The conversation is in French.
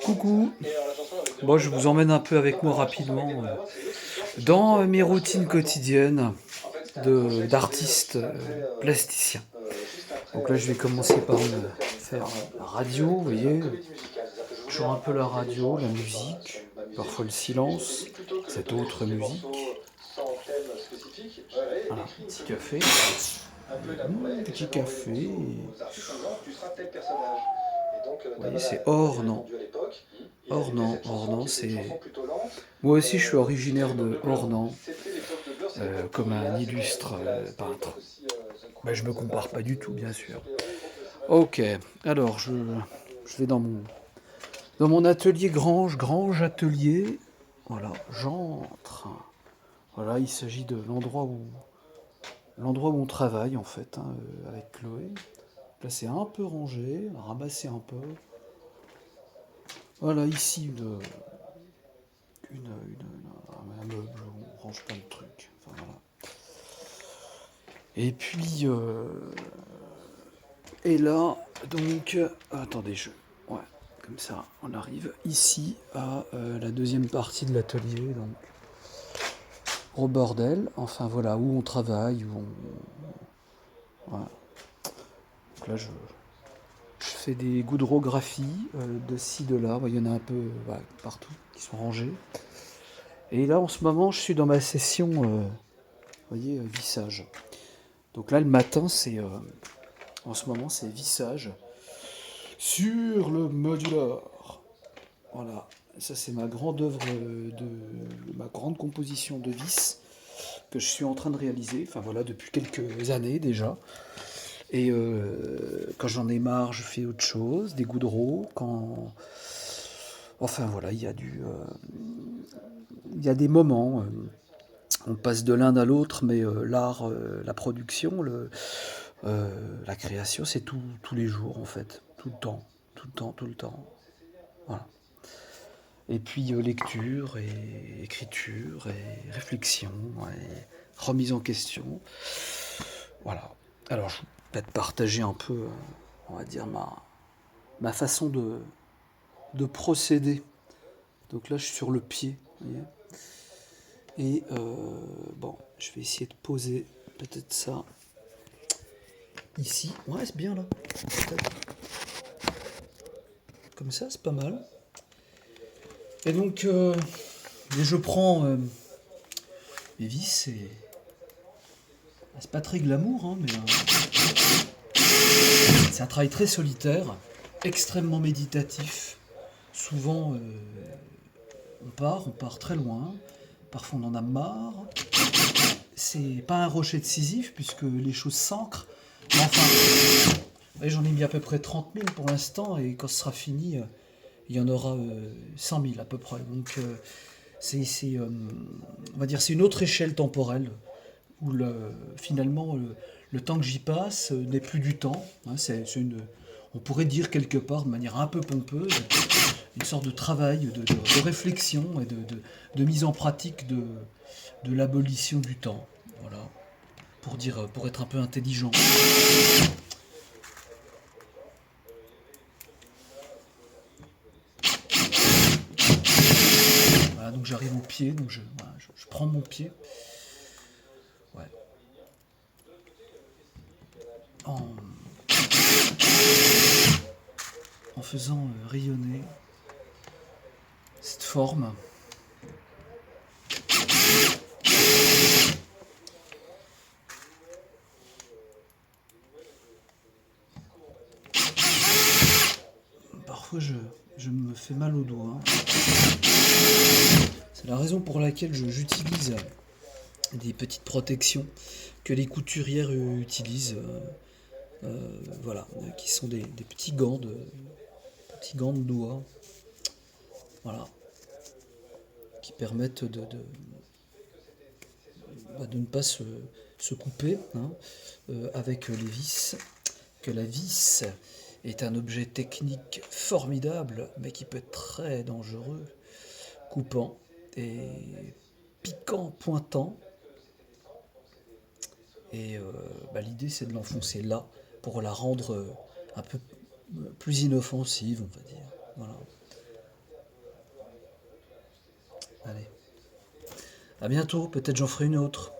Coucou. Bon, je vous emmène un peu avec moi rapidement dans mes routines quotidiennes d'artiste plasticien. Donc là, je vais commencer par me faire la radio, vous voyez, toujours un peu la radio, la musique, parfois le silence, cette autre musique. Voilà, petit café. Petit café. Vous voyez, c'est Ornans. Ornans, c'est... Moi aussi, je suis originaire de Ornans, comme un illustre peintre. Ben, je me compare pas du tout, bien sûr. Ok, alors je vais dans mon atelier Grange atelier. Voilà, j'entre. Voilà, il s'agit de l'endroit où on travaille en fait, hein, avec Chloé. Là, c'est un peu rangé, ramassé un peu. Voilà, ici un meuble où on range plein de trucs. Enfin, voilà. Et puis, et là, donc, attendez, ouais, comme ça, on arrive ici à la deuxième partie de l'atelier, donc au bordel. Enfin voilà, où on travaille, voilà. Donc là, je fais des goudrographies de ci, de là. Il y en a un peu voilà, partout qui sont rangés. Et là, en ce moment, je suis dans ma session, vous voyez, vissage. Donc là, le matin, en ce moment, c'est vissage sur le modular. Voilà, ça c'est ma grande œuvre ma grande composition de vis que je suis en train de réaliser. Enfin voilà, depuis quelques années déjà. Et quand j'en ai marre, je fais autre chose, des goudreaux. Enfin voilà, il y a des moments. On passe de l'un à l'autre, mais l'art, la production, la création, c'est tous les jours en fait, tout le temps, tout le temps, tout le temps. Voilà. Et puis lecture et écriture et réflexion et remise en question. Voilà. Alors je vais peut-être partager un peu, on va dire, ma façon de procéder. Donc là je suis sur le pied. Vous voyez. Et bon, je vais essayer de poser peut-être ça ici. Ouais, c'est bien là. Peut-être. Comme ça, c'est pas mal. Et donc, je prends mes vis et... C'est pas très glamour, hein, mais c'est un travail très solitaire, extrêmement méditatif. Souvent, on part très loin. Parfois, on en a marre. C'est pas un rocher de Sisyphe, puisque les choses s'ancrent. Mais enfin, j'en ai mis à peu près 30 000 pour l'instant, et quand ce sera fini, il y en aura 100 000 à peu près. Donc, on va dire, c'est une autre échelle temporelle où finalement le temps que j'y passe n'est plus du temps. Hein, on pourrait dire quelque part de manière un peu pompeuse, une sorte de travail, de réflexion et de mise en pratique de l'abolition du temps. Voilà, pour être un peu intelligent. Voilà, donc j'arrive au pied, donc je prends mon pied. Ouais. En, en faisant rayonner cette forme. Parfois je me fais mal aux doigts. C'est la raison pour laquelle j'utilise des petites protections que les couturières utilisent. Voilà, qui sont des petits gants de doigts. Voilà. Qui permettent de ne pas se couper, hein, avec les vis. Que la vis est un objet technique formidable, mais qui peut être très dangereux, coupant et piquant, pointant. Et l'idée c'est de l'enfoncer là pour la rendre un peu plus inoffensive, on va dire. Voilà. Allez. À bientôt, peut-être j'en ferai une autre.